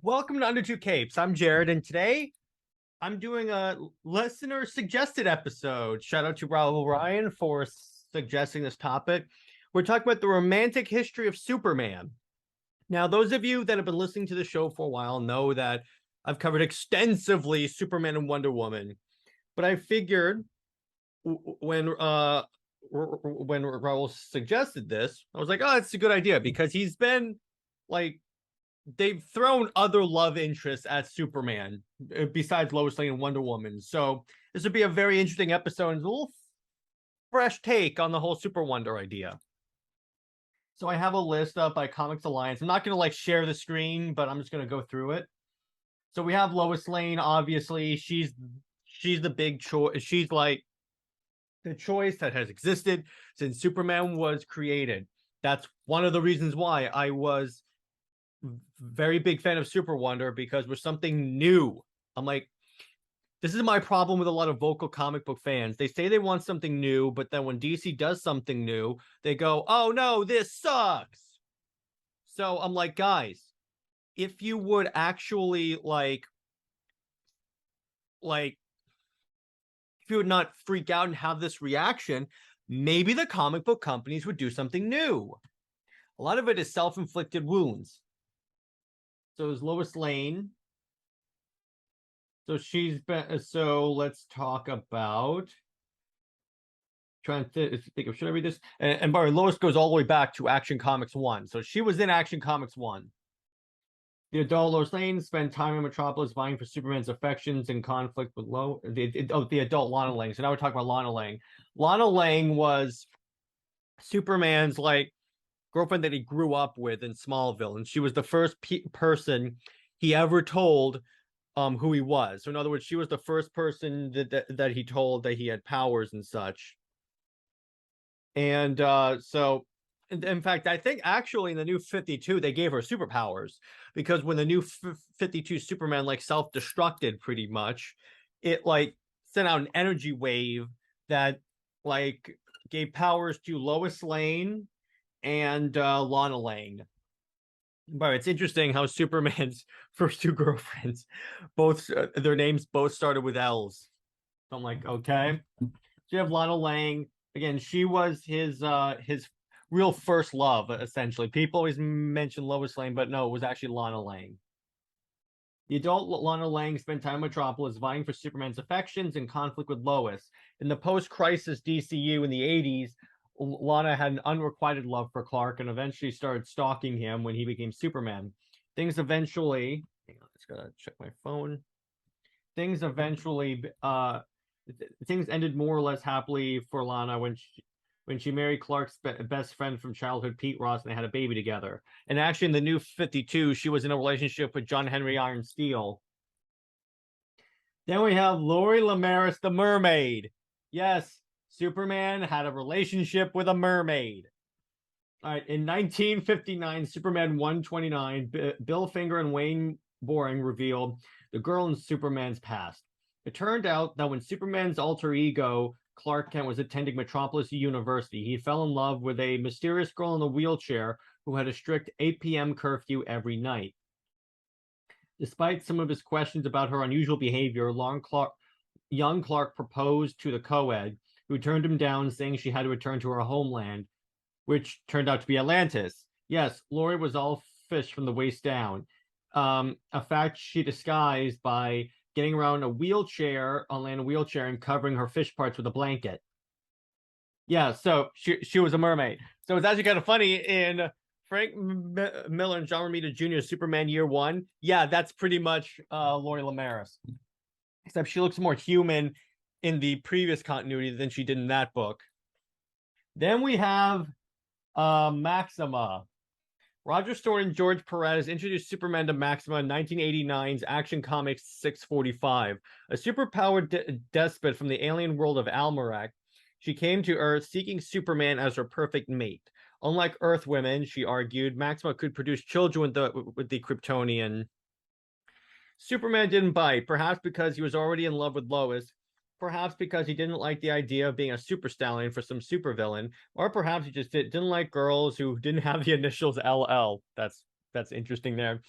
Welcome to Under Two Capes. I'm Jared, and today I'm doing a listener suggested episode. Shout out to Raul Ryan for suggesting this topic. We're talking about the romantic history of Superman. Now, those of you that have been listening to the show for a while know that I've covered extensively Superman and Wonder Woman, but I figured when Raul suggested this, I was like, oh, it's a good idea because he's been like they've thrown other love interests at Superman besides Lois Lane and Wonder Woman. So this would be a very interesting episode and a little fresh take on the whole Super Wonder idea. So I have a list up by Comics Alliance. I'm not going to like share the screen, but I'm just going to go through it. So we have Lois Lane. Obviously, she's the big choice. She's like the choice that has existed since Superman was created. That's one of the reasons why I was very big fan of Super Wonder, because we're something new. I'm like, this is my problem with a lot of vocal comic book fans. They say they want something new, but then when DC does something new, they go, oh no, this sucks. So I'm like, guys, if you would actually like if you would not freak out and have this reaction, maybe the comic book companies would do something new. A lot of it is self-inflicted wounds. So is Lois Lane. So she's been. So let's talk about. Trying to think of, should I read this? And by the way, Lois goes all the way back to Action Comics 1. So she was in Action Comics 1. The adult Lois Lane spent time in Metropolis vying for Superman's affections in conflict with the adult Lana Lang. So now we're talking about Lana Lang. Lana Lang was Superman's like girlfriend that he grew up with in Smallville, and she was the first person he ever told who he was. So in other words, she was the first person that he told that he had powers and such. And so in fact, I think actually in the new 52 they gave her superpowers, because when the new 52 Superman like self-destructed pretty much, it like sent out an energy wave that like gave powers to Lois Lane and Lana Lang. But it's interesting how Superman's first two girlfriends, both their names both started with L's. So I'm like, okay. So you have Lana Lang again. She was his real first love, essentially. People always mention Lois Lane, but no, it was actually Lana Lang. The adult Lana Lang spent time in Metropolis vying for Superman's affections in conflict with Lois. In the post-crisis DCU in the 80s, Lana had an unrequited love for Clark and eventually started stalking him when he became Superman. Things eventually, hang on, I just gotta check my phone. Things eventually, things ended more or less happily for Lana when she married Clark's best friend from childhood, Pete Ross, and they had a baby together. And actually, in the new 52, she was in a relationship with John Henry Iron Steel. Then we have Lori Lemaris, the mermaid. Yes, Superman had a relationship with a mermaid. All right, in 1959, Superman 129, Bill Finger and Wayne Boring revealed the girl in Superman's past. It turned out that when Superman's alter ego, Clark Kent, was attending Metropolis University, he fell in love with a mysterious girl in a wheelchair who had a strict 8 p.m. curfew every night. Despite some of his questions about her unusual behavior, young Clark proposed to the co-ed, who turned him down, saying she had to return to her homeland, which turned out to be Atlantis. Yes, Lori was all fish from the waist down, a fact she disguised by getting around a wheelchair, and covering her fish parts with a blanket. Yeah, so she was a mermaid. So it's actually kind of funny in Frank Miller and John Romita Jr. Superman Year One. Yeah, that's pretty much Lori Lemaris, except she looks more human in the previous continuity than she did in that book. Then we have Maxima. Roger Stern and George Perez introduced Superman to Maxima in 1989's Action Comics 645. A superpowered despot from the alien world of Almerac, she came to Earth seeking Superman as her perfect mate. Unlike Earth women, she argued, Maxima could produce children with the Kryptonian. Superman didn't bite, perhaps because he was already in love with Lois, perhaps because he didn't like the idea of being a super stallion for some supervillain, or perhaps he just didn't like girls who didn't have the initials LL. That's interesting there.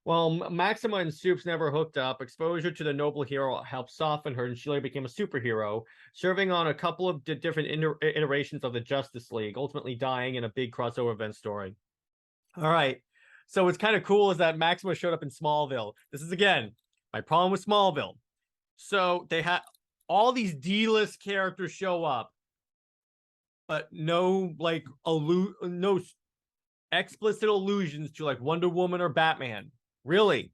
Well, Maxima and Supes never hooked up. Exposure to the noble hero helped soften her, and she later became a superhero, serving on a couple of different iterations of the Justice League, ultimately dying in a big crossover event story. All right. So what's kind of cool is that Maxima showed up in Smallville. This is, again, my problem with Smallville. So they had all these D-list characters show up, but no, like, no explicit allusions to, like, Wonder Woman or Batman. Really?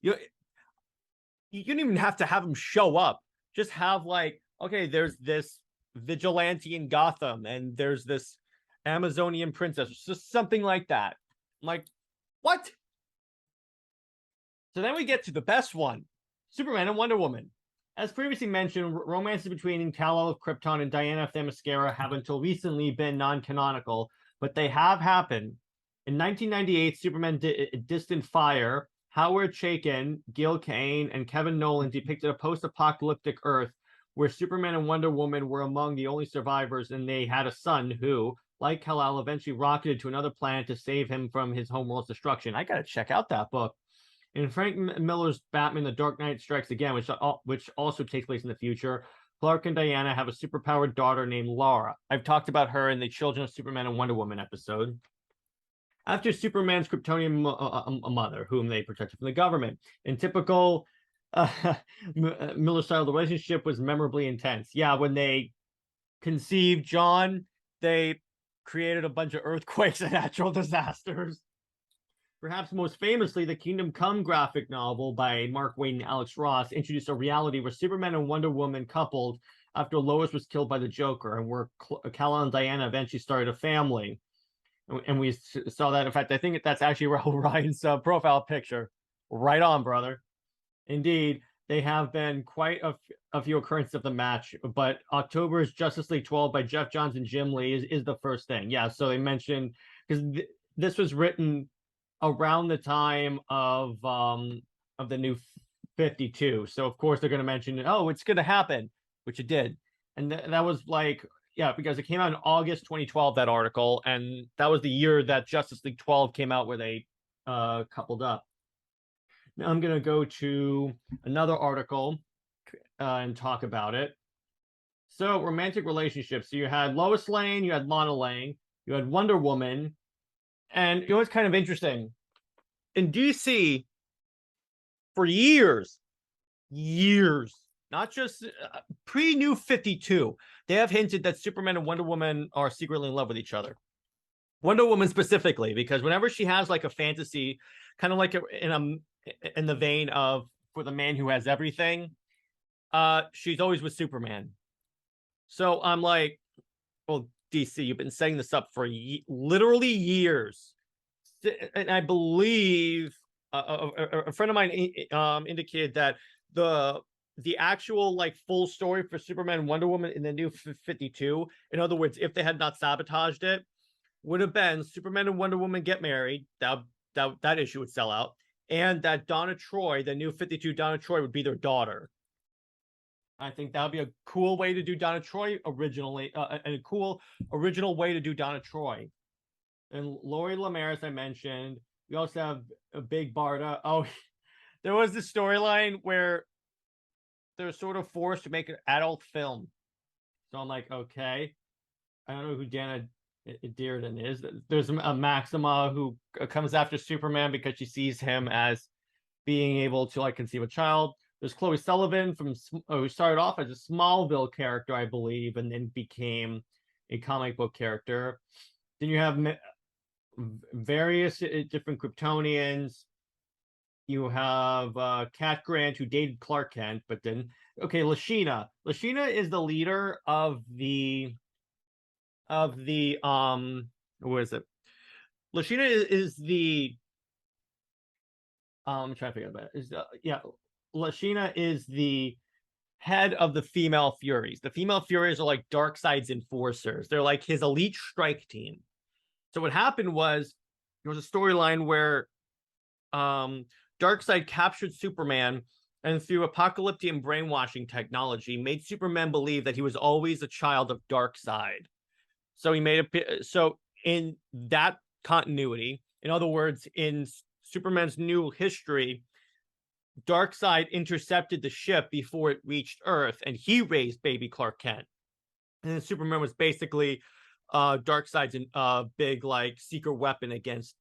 You don't even have to have them show up. Just have, like, okay, there's this vigilante in Gotham, and there's this Amazonian princess, just something like that. I'm like, what? So then we get to the best one, Superman and Wonder Woman. As previously mentioned, romances between Kal-El of Krypton and Diana of Themyscira have until recently been non-canonical, but they have happened. In 1998, Superman Distant Fire, Howard Chaykin, Gil Kane, and Kevin Nolan depicted a post-apocalyptic Earth where Superman and Wonder Woman were among the only survivors, and they had a son who, like Kal-El, eventually rocketed to another planet to save him from his homeworld's destruction. I gotta check out that book. In Frank Miller's Batman: The Dark Knight Strikes Again, which also takes place in the future, Clark and Diana have a superpowered daughter named Laura. I've talked about her in the Children of Superman and Wonder Woman episode. After Superman's Kryptonian mother, whom they protected from the government. In typical Miller style, the relationship was memorably intense. Yeah, when they conceived John, they created a bunch of earthquakes and natural disasters. Perhaps most famously, the Kingdom Come graphic novel by Mark Waid and Alex Ross introduced a reality where Superman and Wonder Woman coupled after Lois was killed by the Joker, and where Kal-El and Diana eventually started a family. And we saw that. In fact, I think that's actually Raul Ryan's profile picture. Right on, brother. Indeed, they have been quite a few occurrences of the match, but October's Justice League 12 by Jeff Johns and Jim Lee is the first thing. Yeah, so they mentioned, because this was written around the time of the new 52. So of course they're going to mention, oh, it's going to happen, which it did. And that was like, yeah, because it came out in August 2012, that article, and that was the year that Justice League 12 came out, where they coupled up. Now I'm going to go to another article and talk about it. So romantic relationships. So you had Lois Lane, you had Lana Lang, you had Wonder Woman. And you know what's kind of interesting? In DC, for years, not just pre-New 52, they have hinted that Superman and Wonder Woman are secretly in love with each other. Wonder Woman specifically, because whenever she has like a fantasy, kind of like in the vein of for the man who has everything, she's always with Superman. So I'm like, well, DC, you've been setting this up for literally years. And I believe a friend of mine indicated that the actual like full story for Superman and Wonder Woman in the new 52, in other words, if they had not sabotaged it, would have been Superman and Wonder Woman get married. That issue would sell out, and that Donna Troy, the new 52 Donna Troy, would be their daughter. I think that would be a cool way to do Donna Troy originally, and a cool original way to do Donna Troy. And Lori Lemaris, I mentioned. We also have a Big Barda. Oh, there was this storyline where they're sort of forced to make an adult film. So I'm like, okay. I don't know who Dana Darden is. There's a Maxima who comes after Superman because she sees him as being able to like conceive a child. There's Chloe Sullivan who started off as a Smallville character, I believe, and then became a comic book character. Then you have various different Kryptonians. You have Cat Grant, who dated Clark Kent, but then okay, Lashina. Lashina is the leader of the what is it? Lashina is the I'm trying to figure out that. Lashina is the head of the female Furies. The female Furies are like Darkseid's enforcers. They're like his elite strike team. So what happened was there was a storyline where Darkseid captured Superman, and through apocalyptic and brainwashing technology made Superman believe that he was always a child of Darkseid. So he made so in that continuity, in other words, in Superman's new history, Darkseid intercepted the ship before it reached Earth, and he raised baby Clark Kent. And then Superman was basically Darkseid's big like secret weapon against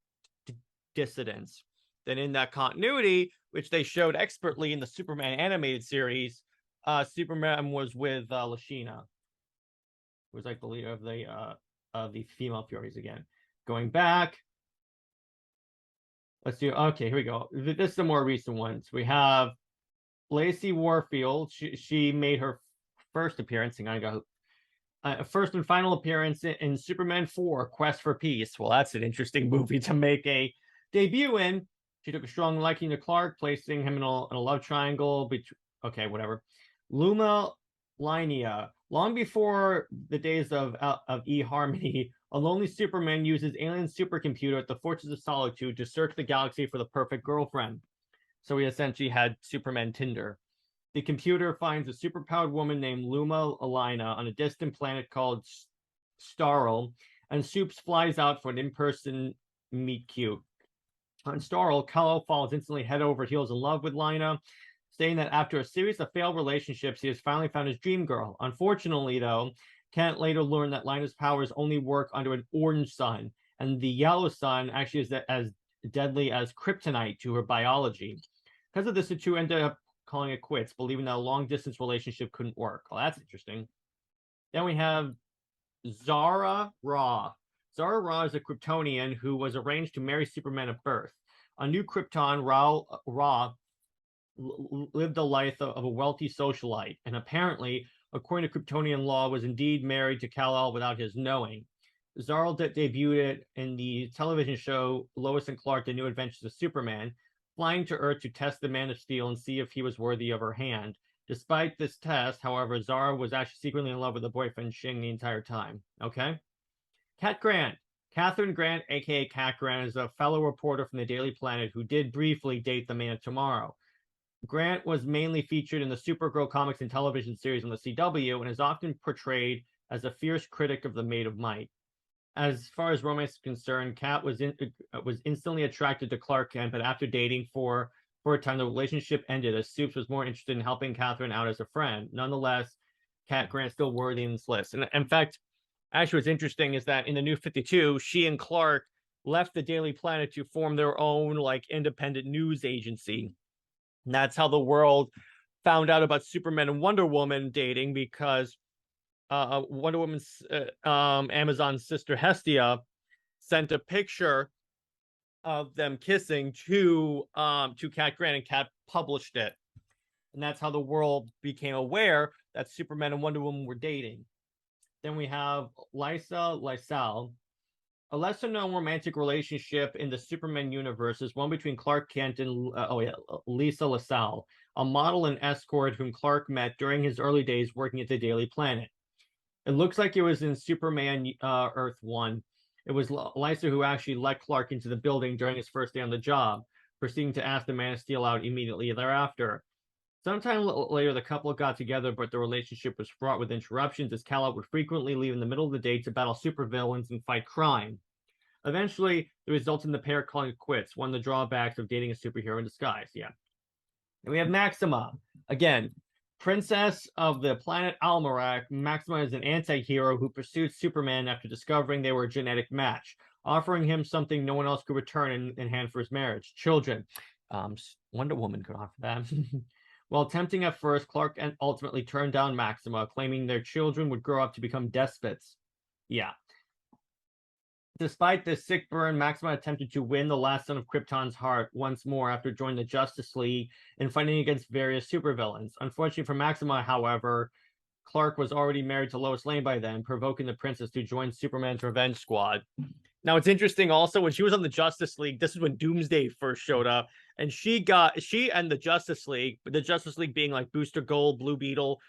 dissidents. Then in that continuity, which they showed expertly in the Superman animated series, Superman was with Lashina, who was like the leader of the female Furies again. Going back, let's do. Okay, here we go. This is the more recent ones. We have Lacey Warfield. She made her first appearance. Hang on, I got first and final appearance in Superman 4: Quest for Peace. Well, that's an interesting movie to make a debut in. She took a strong liking to Clark, placing him in a love triangle. Okay, whatever. Luma Linea. Long before the days of eHarmony, a lonely Superman uses alien supercomputer at the Fortress of Solitude to search the galaxy for the perfect girlfriend. So he essentially had Superman Tinder. The computer finds a superpowered woman named Luma Alina on a distant planet called Starl, and Supes flies out for an in-person meet cute. On Starl, Kal-El falls instantly head over heels in love with Lina, saying that after a series of failed relationships, he has finally found his dream girl. Unfortunately, though, Kent later learned that Lina's powers only work under an orange sun, and the yellow sun actually is as deadly as kryptonite to her biology. Because of this, the two ended up calling it quits, believing that a long-distance relationship couldn't work. Well, that's interesting. Then we have Zara Ra. Zara Ra is a Kryptonian who was arranged to marry Superman at birth. On New Krypton, Ra lived the life of a wealthy socialite, and apparently, according to Kryptonian law, was indeed married to Kal-El without his knowing. Zara debuted in the television show Lois and Clark: The New Adventures of Superman, flying to Earth to test the Man of Steel and see if he was worthy of her hand. Despite this test, however, Zara was actually secretly in love with her boyfriend Shing the entire time. Okay? Cat Grant. Catherine Grant, aka Cat Grant, is a fellow reporter from the Daily Planet who did briefly date the Man of Tomorrow. Grant was mainly featured in the Supergirl comics and television series on the CW and is often portrayed as a fierce critic of the Maid of Might. As far as romance is concerned, Cat was instantly attracted to Clark Kent, but after dating for a time, the relationship ended as Supes was more interested in helping Catherine out as a friend. Nonetheless, Cat Grant's still worthy in this list. And in fact, actually what's interesting is that in the New 52, she and Clark left the Daily Planet to form their own like independent news agency. And that's how the world found out about Superman and Wonder Woman dating, because Wonder Woman's Amazon's sister Hestia sent a picture of them kissing to Cat Grant, and Cat published it. And that's how the world became aware that Superman and Wonder Woman were dating. Then we have Lisa Lysal. A lesser-known romantic relationship in the Superman universe is one between Clark Kent and Lisa LaSalle, a model and escort whom Clark met during his early days working at the Daily Planet. It looks like it was in Superman Earth 1. It was Lisa who actually let Clark into the building during his first day on the job, proceeding to ask the Man of Steel out immediately thereafter. Sometime later, the couple got together, but the relationship was fraught with interruptions, as Kal-El would frequently leave in the middle of the day to battle supervillains and fight crime. Eventually, the result in the pair calling it quits, one of the drawbacks of dating a superhero in disguise. Yeah. And we have Maxima. Again, princess of the planet Almerac, Maxima is an anti-hero who pursued Superman after discovering they were a genetic match, offering him something no one else could return in hand for his marriage: children. Wonder Woman could offer that. While tempting at first, Clark ultimately turned down Maxima, claiming their children would grow up to become despots. Yeah. Despite this sick burn, Maxima attempted to win the last son of Krypton's heart once more after joining the Justice League and fighting against various supervillains. Unfortunately for Maxima, however, Clark was already married to Lois Lane by then, provoking the princess to join Superman's revenge squad. Now, it's interesting also, when she was on the Justice League, this is when Doomsday first showed up, and she and the Justice League being like Booster Gold, Blue Beetle,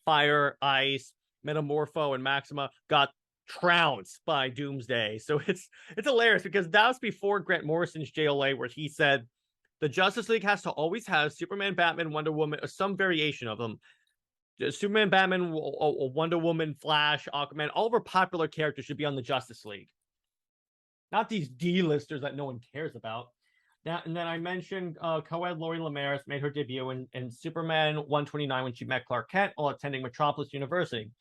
Fire, Ice, Metamorpho, and Maxima, got trounced by Doomsday. So it's hilarious, because that was before Grant Morrison's JLA, where he said the Justice League has to always have Superman, Batman, Wonder Woman, or some variation of them. Superman, Batman, Wonder Woman, Flash, Aquaman, all of our popular characters should be on the Justice League. Not these D-listers that no one cares about. And then I mentioned co-ed Lori Lemaris made her debut in Superman 129 when she met Clark Kent while attending Metropolis University.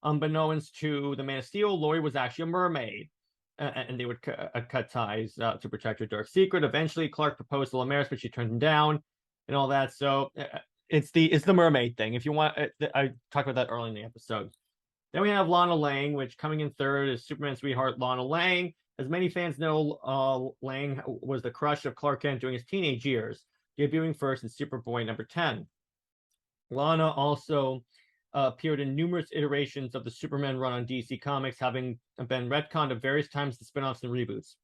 Unbeknownst to the Man of Steel, Lori was actually a mermaid, and they would cut ties to protect her dark secret. Eventually, Clark proposed to Lemaris, but she turned him down, and all that. So it's the mermaid thing. If you want, I talked about that early in the episode. Then we have Lana Lang, which coming in third is Superman sweetheart Lana Lang. As many fans know, Lang was the crush of Clark Kent during his teenage years, debuting first in Superboy #10. Lana also appeared in numerous iterations of the Superman run on DC Comics, having been retconned at various times in spin-offs and reboots.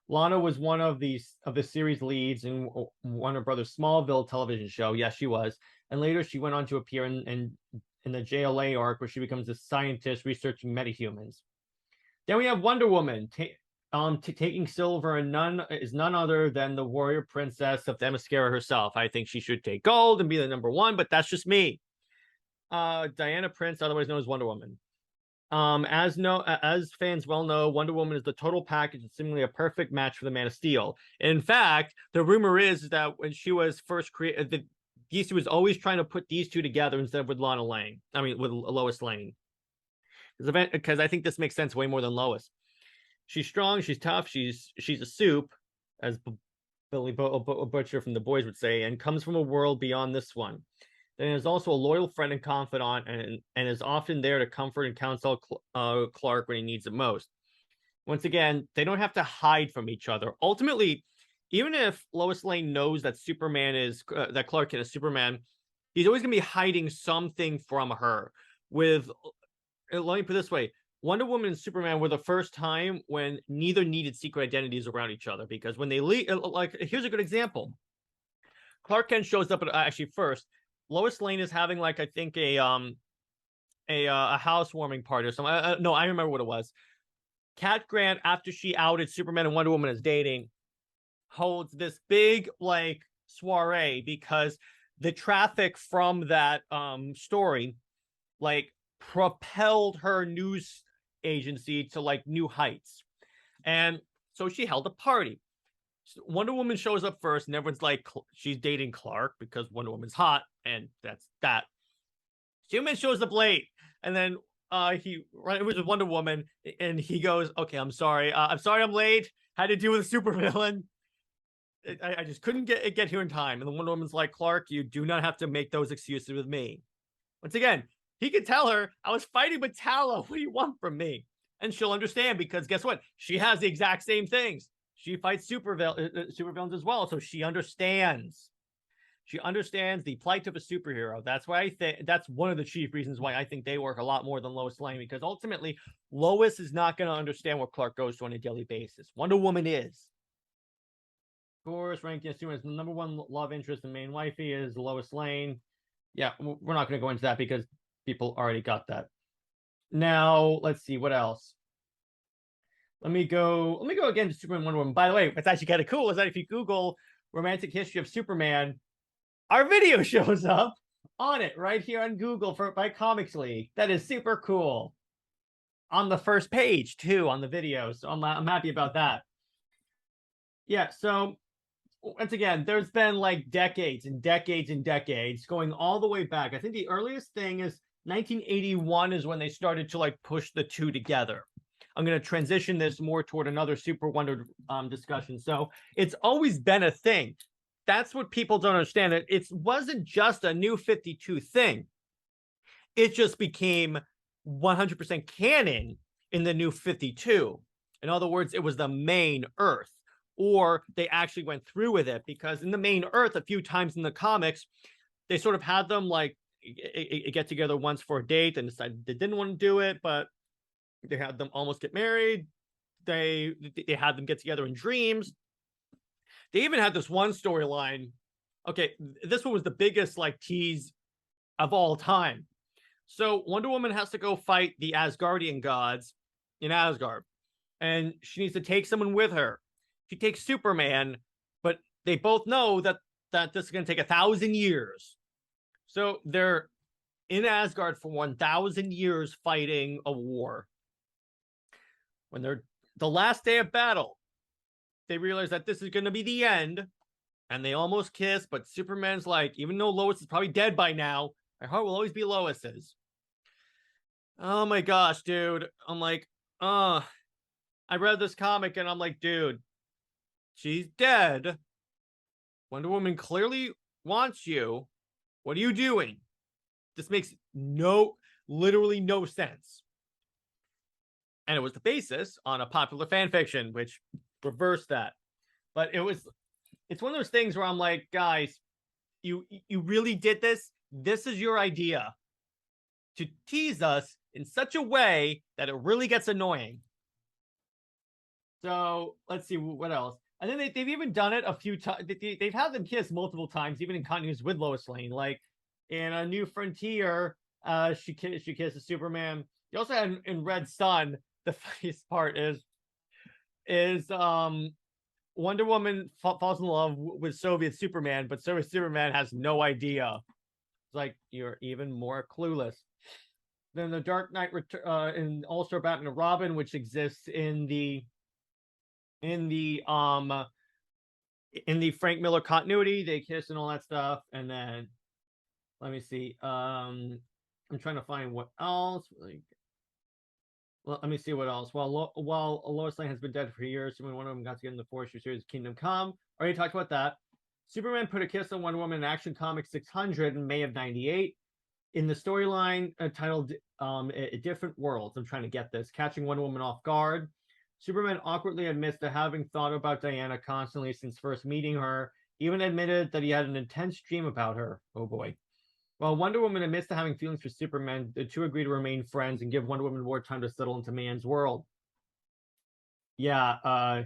Lana was one of the series leads in Warner Brothers' Smallville television show. Yes, she was. And later she went on to appear in the JLA arc, where she becomes a scientist researching metahumans. Then we have Wonder Woman, taking silver, and none other than the warrior princess of Themyscira herself. I think she should take gold and be the #1, but that's just me. Diana Prince, otherwise known as Wonder Woman. As fans well know, Wonder Woman is the total package and seemingly a perfect match for the Man of Steel. In fact, the rumor is that when she was first created, DC was always trying to put these two together instead of with Lana Lang. I mean, with Lois Lane. Because I think this makes sense way more than Lois. She's strong, she's tough, she's a soup, as Billy Butcher from The Boys would say, and comes from a world beyond this one. Then is also a loyal friend and confidant, and is often there to comfort and counsel Clark when he needs it most. Once again, they don't have to hide from each other. Ultimately, even if Lois Lane knows that that Clark Kent is Superman, he's always going to be hiding something from her. Let me put it this way: Wonder Woman and Superman were the first time when neither needed secret identities around each other, because when they leave, here's a good example. Clark Kent shows up actually first. Lois Lane is having I think a housewarming party or something. No, I remember what it was. Cat Grant, after she outed Superman and Wonder Woman as dating, holds this big soiree because the traffic from that story propelled her news agency to new heights. And so she held a party. Wonder Woman shows up first, and everyone's like, she's dating Clark because Wonder Woman's hot, and that's that. Superman shows up late, and then it was with Wonder Woman, and he goes, "Okay, I'm sorry. I'm late. Had to deal with a supervillain. I just couldn't get here in time." And the Wonder Woman's like, "Clark, you do not have to make those excuses with me." Once again, he could tell her, "I was fighting with Tala. What do you want from me?" And she'll understand, because guess what? She has the exact same things. She fights supervillains as well, so she understands. She understands the plight of a superhero. That's why I think that's one of the chief reasons why I think they work a lot more than Lois Lane, because ultimately Lois is not going to understand what Clark goes through on a daily basis. Wonder Woman is. Of course, ranked as Superman's #1 love interest and main wifey is Lois Lane. Yeah, we're not going to go into that because people already got that. Now, let's see what else. Let me go again to Superman Wonder Woman. By the way, what's actually kind of cool is that if you Google romantic history of Superman, our video shows up on it right here on Google by Comics League. That is super cool. On the first page too, on the video. So I'm happy about that. Yeah, so once again, there's been decades and decades and decades going all the way back. I think the earliest thing is 1981 is when they started to push the two together. I'm going to transition this more toward another Super Wonder discussion. So it's always been a thing. That's what people don't understand. It wasn't just a New 52 thing. It just became 100% canon in the New 52. In other words, it was the main Earth, or they actually went through with it, because in the main Earth, a few times in the comics, they sort of had them get together once for a date and decided they didn't want to do it, but they had them almost get married. They had them get together in dreams. They even had this one storyline. Okay, this one was the biggest tease of all time. So Wonder Woman has to go fight the Asgardian gods in Asgard, and she needs to take someone with her. She takes Superman, but they both know that this is going to take 1,000 years. So they're in Asgard for 1,000 years fighting a war. When they're the last day of battle, they realize that this is going to be the end, and they almost kiss, but Superman's like, even though Lois is probably dead by now, my heart will always be Lois's. Oh my gosh, dude. I'm like, I read this comic and I'm like, dude, she's dead. Wonder Woman clearly wants you. What are you doing? This makes literally no sense. And it was the basis on a popular fan fiction, which reversed that. But it's one of those things where I'm like, guys, you really did this? This is your idea to tease us in such a way that it really gets annoying. So let's see what else. And then they've even done it a few times. They've had them kiss multiple times, even in continuities with Lois Lane. Like in A New Frontier, she kisses Superman. You also had in Red Sun. The funniest part is Wonder Woman falls in love with Soviet Superman, but Soviet Superman has no idea. It's like, you're even more clueless. Then the Dark Knight in All-Star Batman and Robin, which exists in the Frank Miller continuity, they kiss and all that stuff. And then let me see. I'm trying to find what else. Well, let me see what else. While Lois Lane has been dead for years, when one of them got to get in the Force series Kingdom Come. Already talked about that. Superman put a kiss on Wonder Woman in Action Comics 600 in May of '98. In the storyline titled Different Worlds, I'm trying to get this, catching Wonder Woman off guard, Superman awkwardly admits to having thought about Diana constantly since first meeting her, even admitted that he had an intense dream about her. Oh boy. While Wonder Woman admits to having feelings for Superman, the two agree to remain friends and give Wonder Woman more time to settle into man's world. Yeah.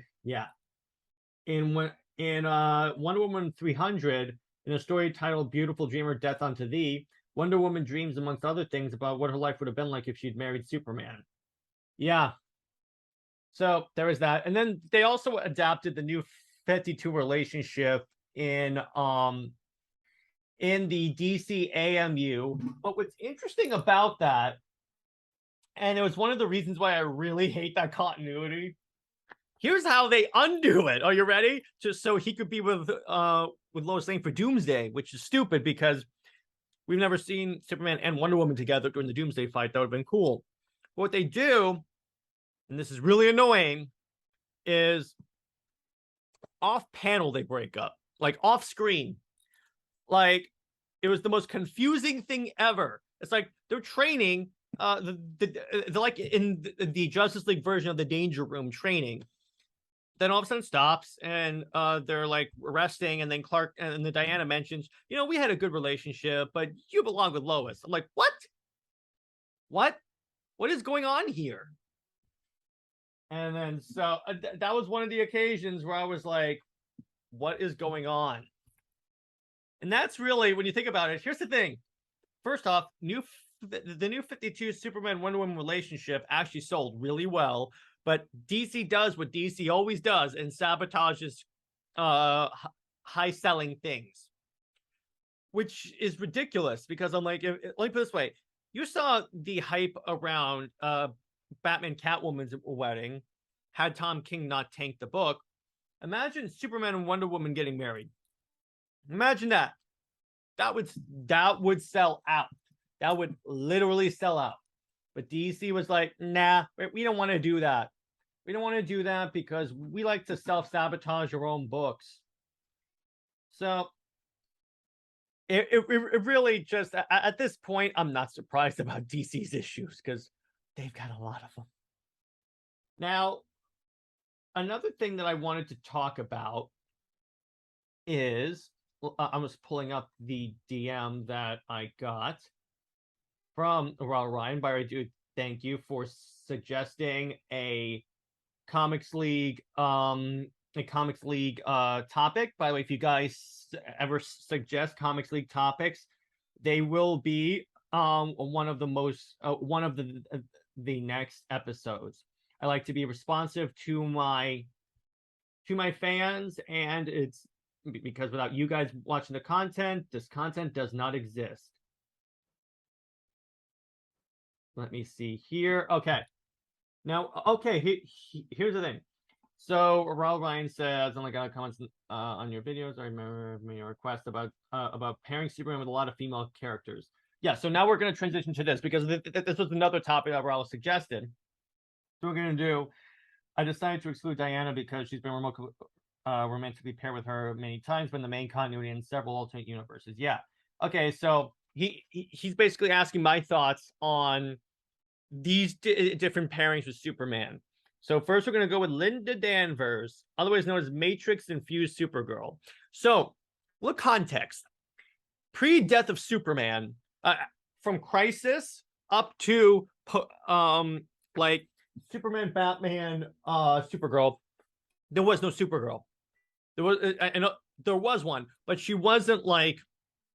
In Wonder Woman 300, in a story titled Beautiful Dreamer, Death Unto Thee, Wonder Woman dreams, amongst other things, about what her life would have been like if she'd married Superman. Yeah. So there was that. And then they also adapted the New 52 relationship in the DC AMU. But what's interesting about that, and it was one of the reasons why I really hate that continuity, here's how they undo it. Are you ready? Just so he could be with Lois Lane for Doomsday, which is stupid because we've never seen Superman and Wonder Woman together during the Doomsday fight. That would have been cool. But what they do, and this is really annoying, is off panel they break up, like off screen. Like, it was the most confusing thing ever. It's like they're training, they're like in the Justice League version of the Danger Room training. Then all of a sudden stops and they're like resting, and then Clark and the Diana mentions, we had a good relationship, but you belong with Lois. I'm like, what is going on here? And then so that was one of the occasions where I was like, what is going on? And that's really, when you think about it, here's the thing. First off, the New 52 Superman Wonder Woman relationship actually sold really well, but DC does what DC always does and sabotages high-selling things, which is ridiculous because I'm like, let me put it this way. You saw the hype around Batman Catwoman's wedding had Tom King not tanked the book. Imagine Superman and Wonder Woman getting married. Imagine that. That would sell out. That would literally sell out. But DC was like, nah, we don't want to do that. We don't want to do that because we like to self-sabotage our own books. So it really just, at this point, I'm not surprised about DC's issues because they've got a lot of them. Now, another thing that I wanted to talk about is, I was pulling up the DM that I got from Raul Ryan. But I do thank you for suggesting a Comics League topic. By the way, if you guys ever suggest Comics League topics, they will be one of the next episodes. I like to be responsive to my fans, and it's because without you guys watching the content, this content does not exist. Let me see here. Okay. Now, okay, here's the thing. So Raul Ryan says, "Oh my God, comments on your videos. I remember your request about pairing Superman with a lot of female characters." Yeah. So now we're going to transition to this because this was another topic that Raul suggested. So we're going to do. I decided to exclude Diana because she's been romantically paired with her many times, but in the main continuity in several alternate universes. Yeah. Okay. So he's basically asking my thoughts on these different pairings with Superman. So first, we're going to go with Linda Danvers, otherwise known as Matrix-infused Supergirl. So, look context. Pre-death of Superman, from Crisis up to like Superman, Batman, Supergirl, there was no Supergirl. There was one, but she wasn't like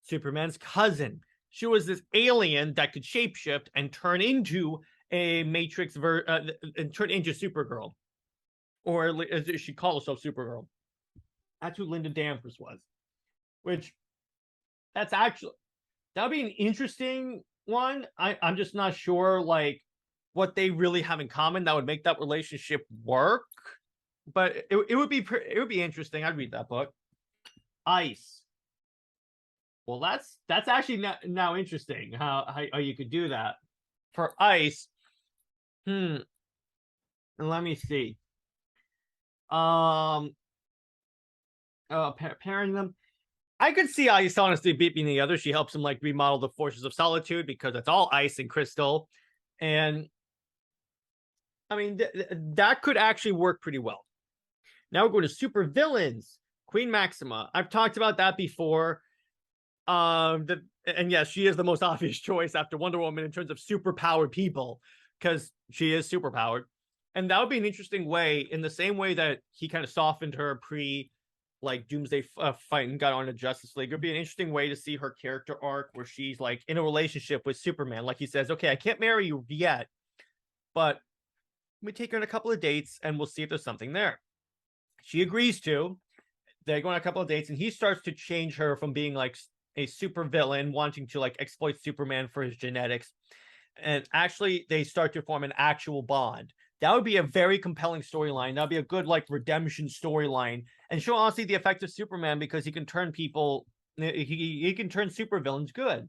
Superman's cousin. She was this alien that could shapeshift and turn into a Matrix and turn into Supergirl, or as she called herself, Supergirl. That's who Linda Danvers was. Which that would be an interesting one. I'm just not sure like what they really have in common that would make that relationship work. But it would be interesting. I'd read that book. Ice. Well, that's actually now interesting how you could do that for Ice. Let me see. Pairing them. I could see Ice honestly beating the other. She helps him like remodel the Forces of Solitude because it's all ice and crystal, and I mean that could actually work pretty well. Now we're going to Supervillains. Queen Maxima. I've talked about that before. And yes, she is the most obvious choice after Wonder Woman in terms of superpowered people, because she is superpowered. And that would be an interesting way, in the same way that he kind of softened her pre like Doomsday fight and got on to Justice League. It would be an interesting way to see her character arc where she's like in a relationship with Superman. Like he says, okay, I can't marry you yet, but we take her on a couple of dates and we'll see if there's something there. She agrees to. They go on a couple of dates and he starts to change her from being like a super villain wanting to like exploit Superman for his genetics, and actually they start to form an actual bond. That would be a very compelling storyline. That'd be a good like redemption storyline, and show honestly the effect of Superman because he can turn people, he can turn supervillains good.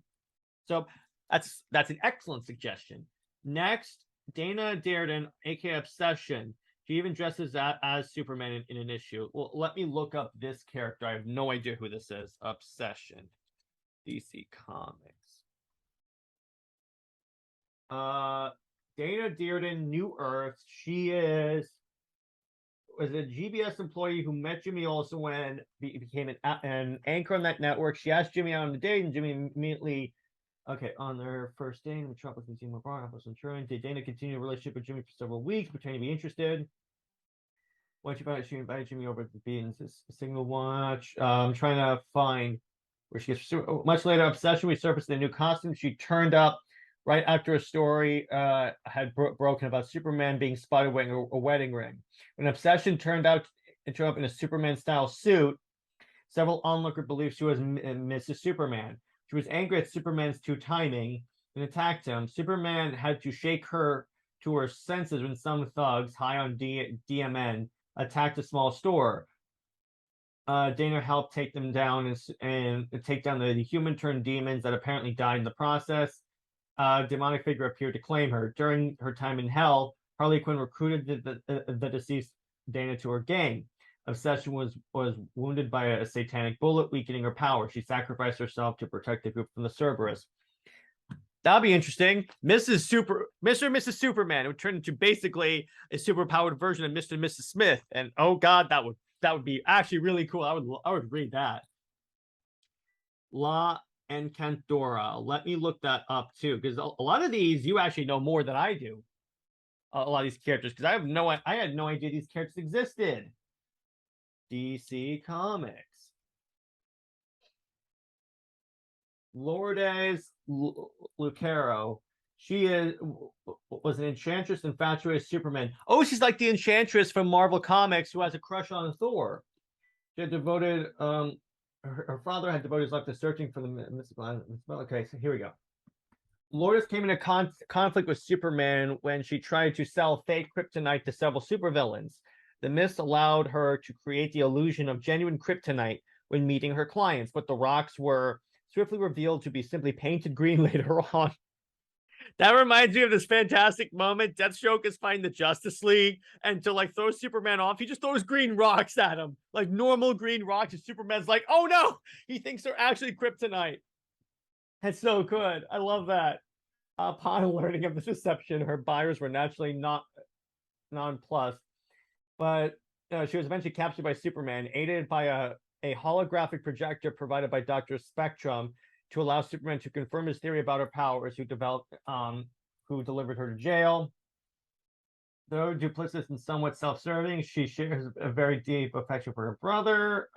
So that's an excellent suggestion. Next, Dana Darden, aka Obsession. She even dresses as Superman in an issue. Well, let me look up this character. I have no idea who this is. Obsession. DC Comics. Dana Dearden, New Earth. She was a GBS employee who met Jimmy Olsen when he became an anchor on that network. She asked Jimmy out on a date, and Jimmy immediately, okay, on their first date, the Trump was Maxima Bar, was insurance. Did Dana continue a relationship with Jimmy for several weeks, pretending to be interested? Once she found out, she invited Jimmy over to be in this single watch. I'm trying to find where she gets much later. Obsession resurfaced in a new costume. She turned up right after a story had broken about Superman being spotted wearing a wedding ring. When Obsession turned up in a Superman-style suit, several onlookers believed she was Mrs. Superman. She was angry at Superman's timing and attacked him. Superman had to shake her to her senses when some thugs, high on DMN, attacked a small store. Dana helped take them down and take down the human-turned demons that apparently died in the process. Demonic figure appeared to claim her. During her time in hell, Harley Quinn recruited the deceased Dana to her gang. Obsession was wounded by a satanic bullet, weakening her power. She sacrificed herself to protect the group from the Cerberus. That'll be interesting. Mr. and Mrs. Superman would turn into basically a superpowered version of Mr. and Mrs. Smith. And oh god, that would be actually really cool. I would read that. La Encantora. Let me look that up too, because a lot of these you actually know more than I do. A lot of these characters, because I had no idea these characters existed. DC Comics. Lourdes Lucero. She was an enchantress infatuated Superman. Oh, she's like the enchantress from Marvel Comics who has a crush on Thor. She had devoted her father had devoted his life to searching for the mystical. Okay, so here we go. Lourdes came into conflict with Superman when she tried to sell fake kryptonite to several supervillains. The mist allowed her to create the illusion of genuine kryptonite when meeting her clients, but the rocks were swiftly revealed to be simply painted green later on. That reminds me of this fantastic moment. Deathstroke is fighting the Justice League, and to like throw Superman off, he just throws green rocks at him, like normal green rocks. And Superman's like, "Oh no!" He thinks they're actually kryptonite. That's so good. I love that. Upon learning of the deception, her buyers were naturally not nonplussed, but she was eventually captured by Superman, aided by a holographic projector provided by Dr. Spectrum to allow Superman to confirm his theory about her powers, who delivered her to jail. Though duplicitous and somewhat self-serving, she shares a very deep affection for her brother.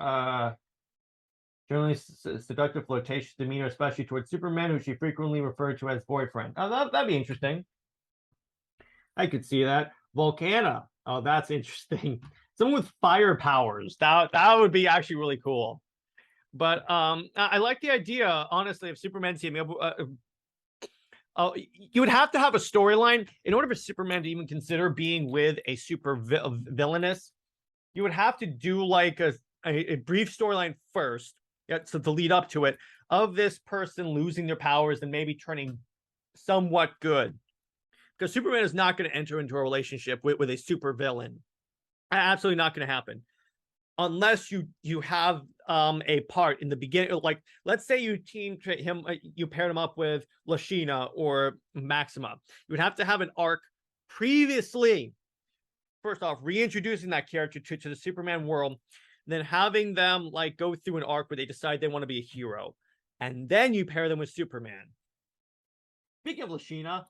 Generally seductive, flirtatious demeanor, especially towards Superman, who she frequently referred to as boyfriend. Oh, that'd be interesting. I could see that. Volcana. Oh, that's interesting. Someone with fire powers. That would be actually really cool. But I like the idea, honestly, of Superman teaming up. You would have to have a storyline in order for Superman to even consider being with a super villainous. You would have to do like a brief storyline first, so to lead up to it, of this person losing their powers and maybe turning somewhat good. Because Superman is not going to enter into a relationship with a super villain. Absolutely not going to happen. Unless you have a part in the beginning, like let's say you you paired him up with Lashina or Maxima. You would have to have an arc previously. First off, reintroducing that character to the Superman world, then having them like go through an arc where they decide they want to be a hero, and then you pair them with Superman. Speaking of Lashina.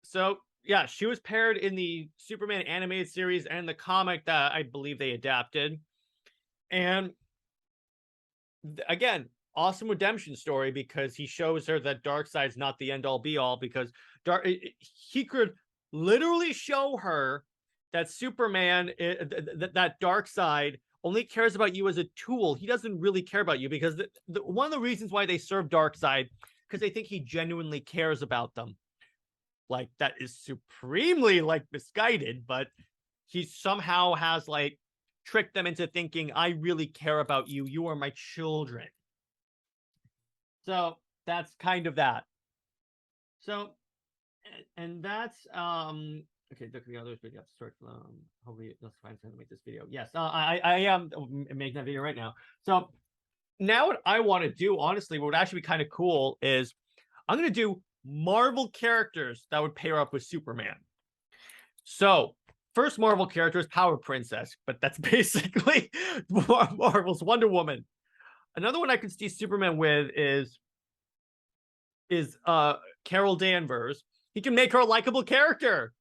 So yeah, she was paired in the Superman animated series and the comic that I believe they adapted. And again, awesome redemption story, because he shows her that Darkseid's not the end all be all, because he could literally show her that Superman, that Darkseid only cares about you as a tool. He doesn't really care about you, because one of the reasons why they serve Darkseid, because they think he genuinely cares about them. Like, that is supremely like misguided, but he somehow has like tricked them into thinking, I really care about you. You are my children. So that's kind of that. So, and that's okay. Look at the others video. Start. Hopefully, let's find something to make this video. Yes, I am making that video right now. So now what I want to do, honestly, what would actually be kind of cool is I'm going to do Marvel characters that would pair up with Superman. So first Marvel character is Power Princess, but that's basically Marvel's Wonder Woman. Another one I could see Superman with is Carol Danvers. He can make her a likable character.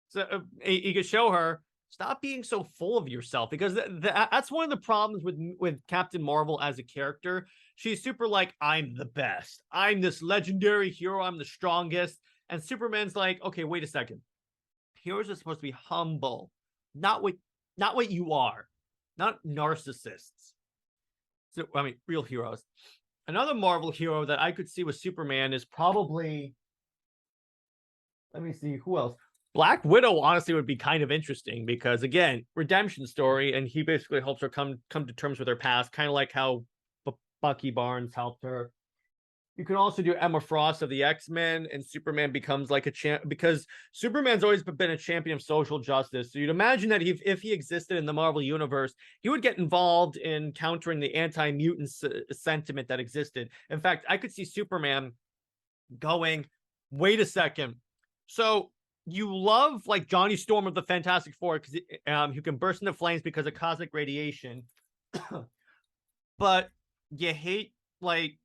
So he could show her, stop being so full of yourself, because that's one of the problems with Captain Marvel as a character. She's super like, I'm the best. I'm this legendary hero. I'm the strongest. And Superman's like, okay, wait a second. Heroes are supposed to be humble, not what you are, not narcissists. So I mean, real heroes. Another Marvel hero that I could see with Superman is probably, let me see, who else? Black Widow honestly would be kind of interesting, because again, redemption story, and he basically helps her come to terms with her past, kind of like how Bucky Barnes helped her. You can also do Emma Frost of the X-Men, and Superman becomes like a champ, because Superman's always been a champion of social justice. So you'd imagine that if he existed in the Marvel universe, he would get involved in countering the anti-mutant sentiment that existed. In fact, I could see Superman going, wait a second. So you love like Johnny Storm of the Fantastic Four, because who can burst into flames because of cosmic radiation. But you hate like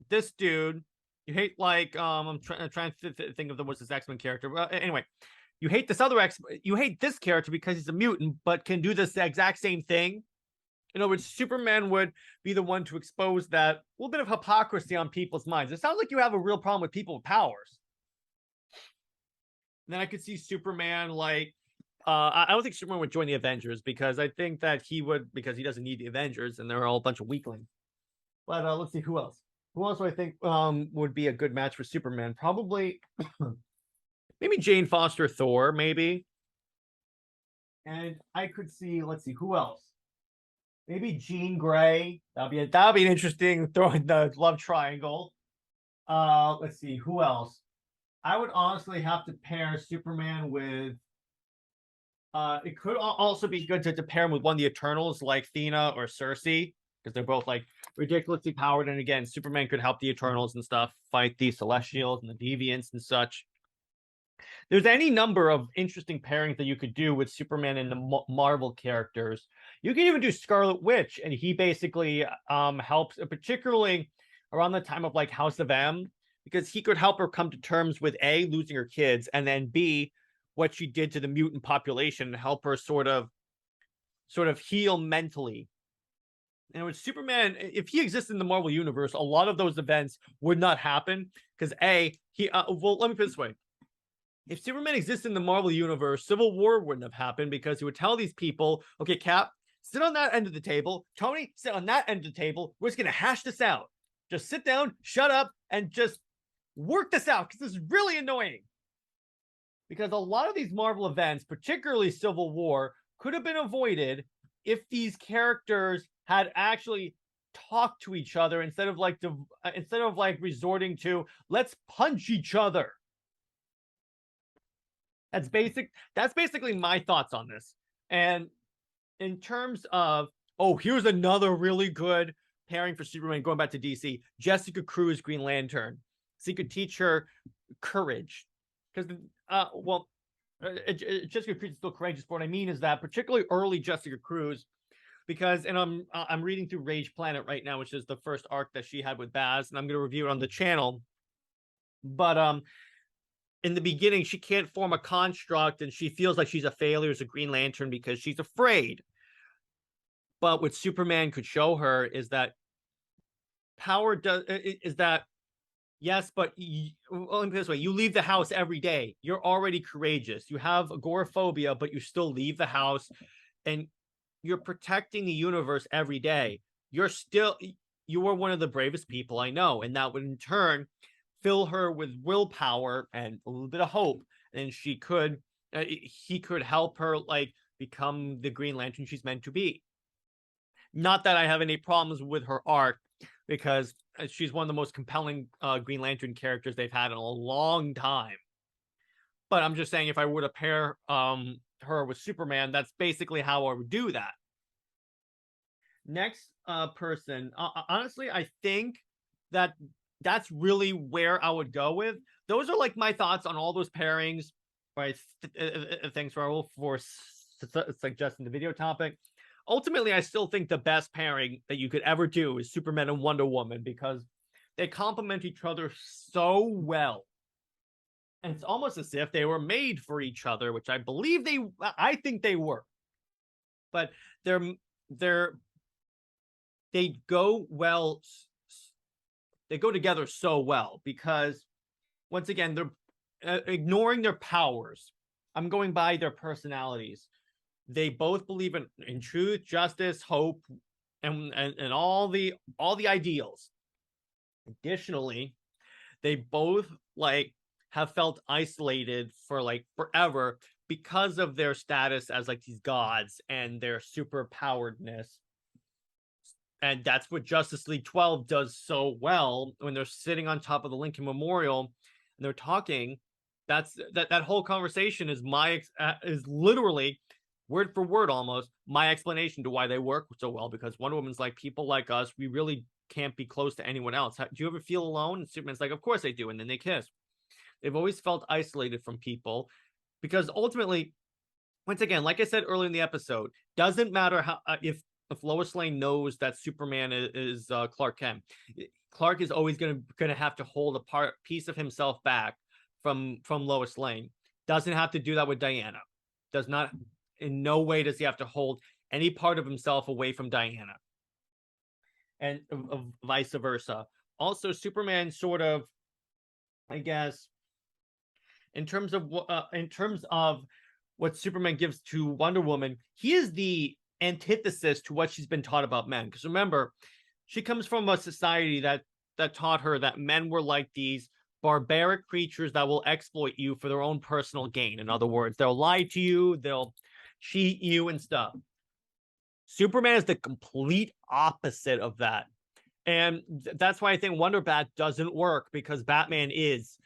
this dude. You hate like I'm trying to think of what's this X-Men character. Anyway, you hate this other you hate this character because he's a mutant, but can do this exact same thing. In other words, Superman would be the one to expose that little bit of hypocrisy on people's minds. It sounds like you have a real problem with people with powers. And then I could see Superman like I don't think Superman would join the Avengers, because I think that he would, because he doesn't need the Avengers and they're all a bunch of weaklings. But let's see, who else? Who else do I think would be a good match for Superman? Probably maybe Jane Foster Thor, maybe. And I could see, let's see, who else? Maybe Jean Grey. That'll be an interesting throwing the love triangle. Let's see, who else? I would honestly have to pair Superman with it could also be good to pair him with one of the Eternals like Thena or Cersei, because they're both like ridiculously powered. And again, Superman could help the Eternals and stuff fight the Celestials and the Deviants and such. There's any number of interesting pairings that you could do with Superman and the Marvel characters. You can even do Scarlet Witch, and he basically helps, particularly around the time of like House of M, because he could help her come to terms with A, losing her kids, and then B, what she did to the mutant population, and help her sort of heal mentally. And with Superman, if he exists in the Marvel universe, a lot of those events would not happen because A, well, let me put it this way. If Superman exists in the Marvel universe, Civil War wouldn't have happened because he would tell these people, okay, Cap, sit on that end of the table. Tony, sit on that end of the table. We're just going to hash this out. Just sit down, shut up, and just work this out because this is really annoying. Because a lot of these Marvel events, particularly Civil War, could have been avoided if these characters had actually talked to each other instead of like resorting to let's punch each other. That's basically my thoughts on this. And in terms of, here's another really good pairing for Superman going back to DC, Jessica Cruz, Green Lantern. So you could teach her courage. Because, Jessica Cruz is still courageous. But what I mean is that particularly early Jessica Cruz, because, and I'm reading through Rage Planet right now, which is the first arc that she had with Baz, and I'm going to review it on the channel. But in the beginning, she can't form a construct, and she feels like she's a failure as a Green Lantern because she's afraid. But what Superman could show her is that yes, but let me put it this way: you leave the house every day. You're already courageous. You have agoraphobia, but you still leave the house, and you're protecting the universe every day. You are one of the bravest people I know, and that would in turn fill her with willpower and a little bit of hope, and he could help her like become the Green Lantern she's meant to be. Not that I have any problems with her arc, because she's one of the most compelling Green Lantern characters they've had in a long time. But I'm just saying, if I were to pair her with Superman, that's basically how I would do that. Next person, honestly, I think that's really where I would go with. Those are like my thoughts on all those pairings. Right? Thanks, Raul, for suggesting the video topic. Ultimately, I still think the best pairing that you could ever do is Superman and Wonder Woman, because they complement each other so well. And it's almost as if they were made for each other, which I think they were. But they go well. They go together so well because, once again, they're ignoring their powers. I'm going by their personalities. They both believe in truth, justice, hope, and all the ideals. Additionally, they both like have felt isolated for like forever because of their status as like these gods and their super poweredness. And that's what Justice League 12 does so well when they're sitting on top of the Lincoln Memorial and they're talking. That whole conversation is literally word for word almost my explanation to why they work so well, because Wonder Woman's like, people like us, we really can't be close to anyone else. Do you ever feel alone? And Superman's like, of course I do. And then they kiss. They've always felt isolated from people because ultimately, once again, like I said earlier in the episode, doesn't matter how if Lois Lane knows that Superman is Clark Kent, Clark is always going to have to hold a piece of himself back from Lois Lane. Doesn't have to do that with Diana. Does not, in no way does he have to hold any part of himself away from Diana, and vice versa. Also, Superman sort of, I guess, in terms of what Superman gives to Wonder Woman, he is the antithesis to what she's been taught about men. Because remember, she comes from a society that taught her that men were like these barbaric creatures that will exploit you for their own personal gain. In other words, they'll lie to you, they'll cheat you and stuff. Superman is the complete opposite of that. And that's why I think Wonderbat doesn't work, because Batman is,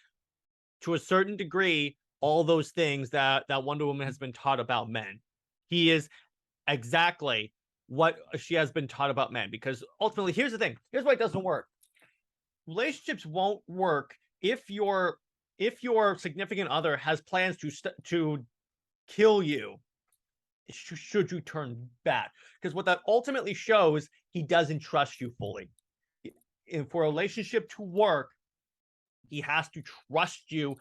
to a certain degree, all those things that Wonder Woman has been taught about men. He is exactly what she has been taught about men, because ultimately, here's the thing. Here's why it doesn't work. Relationships won't work if your significant other has plans to kill you should you turn bad. Because what that ultimately shows, he doesn't trust you fully. And for a relationship to work, he has to trust you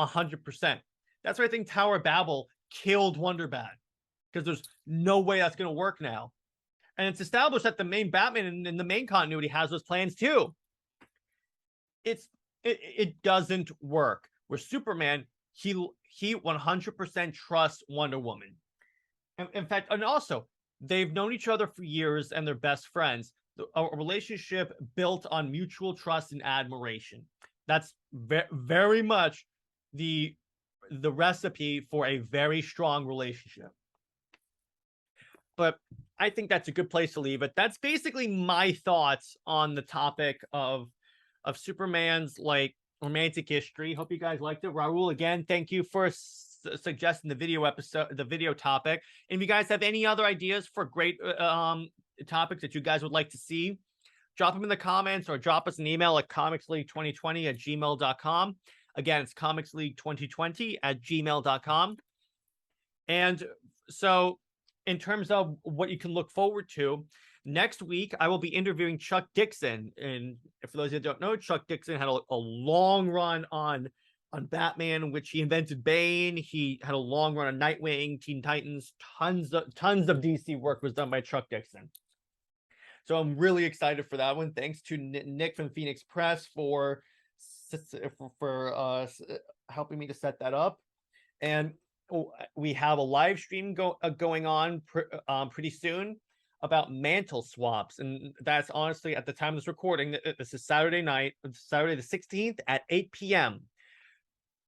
100%. That's why I think Tower of Babel killed Wonderbat, because there's no way that's going to work now. And it's established that the main Batman in the main continuity has those plans too. It doesn't work. Where Superman, he 100% trusts Wonder Woman. In fact, and also, they've known each other for years and they're best friends. A relationship built on mutual trust and admiration. That's very much the recipe for a very strong relationship. But I think that's a good place to leave it. That's basically my thoughts on the topic of Superman's romantic history. Hope you guys liked it. Raul, again, thank you for suggesting the video topic. And if you guys have any other ideas for great topics that you guys would like to see, drop them in the comments or drop us an email at comicsleague2020@gmail.com. Again, it's comicsleague2020@gmail.com. And so in terms of what you can look forward to, next week, I will be interviewing Chuck Dixon. And for those that don't know, Chuck Dixon had a long run on Batman, in which he invented Bane. He had a long run on Nightwing, Teen Titans. Tons of DC work was done by Chuck Dixon. So I'm really excited for that one. Thanks to Nick from Phoenix Press for helping me to set that up. And we have a live stream going on pretty soon about mantle swaps. And that's honestly, at the time of this recording, this is Saturday night, Saturday the 16th at 8 p.m.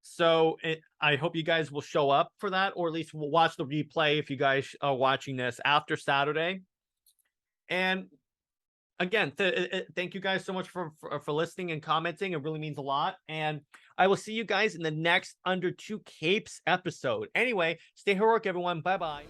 So I hope you guys will show up for that, or at least we'll watch the replay if you guys are watching this after Saturday. And again, thank you guys so much for listening and commenting. It really means a lot. And I will see you guys in the next Under Two Capes episode. Anyway, stay heroic, everyone. Bye-bye.